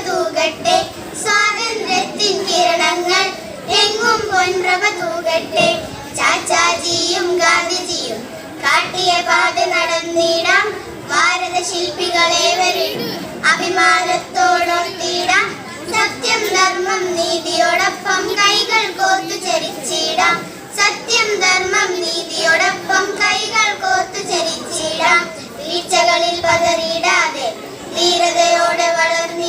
തൂകട്ടെ, സ്വാതന്ത്ര്യത്തിൻ കിരണങ്ങൾ എങ്ങും പൊൻപ്രഭ തൂകട്ടെ. ചാച്ചാജിയും ഗാന്ധിജിയും കാട്ടിയ പാത നടന്നിടാം, ഭാരത ശില്പികളേവരും അഭിമാനത്തോടൊത്തിടാം. സത്യം ധർമ്മം നീതിയോടൊപ്പം കൈകൾ കോർത്തു ചരിച്ചിടാം, സത്യം ധർമ്മം നീതിയോടൊപ്പം കൈകൾ കോർത്തു ചരിച്ചിടാം. വീഴ്ചകളിൽ പതറിയിടാതെ ധീരതയോടെ വളർന്നി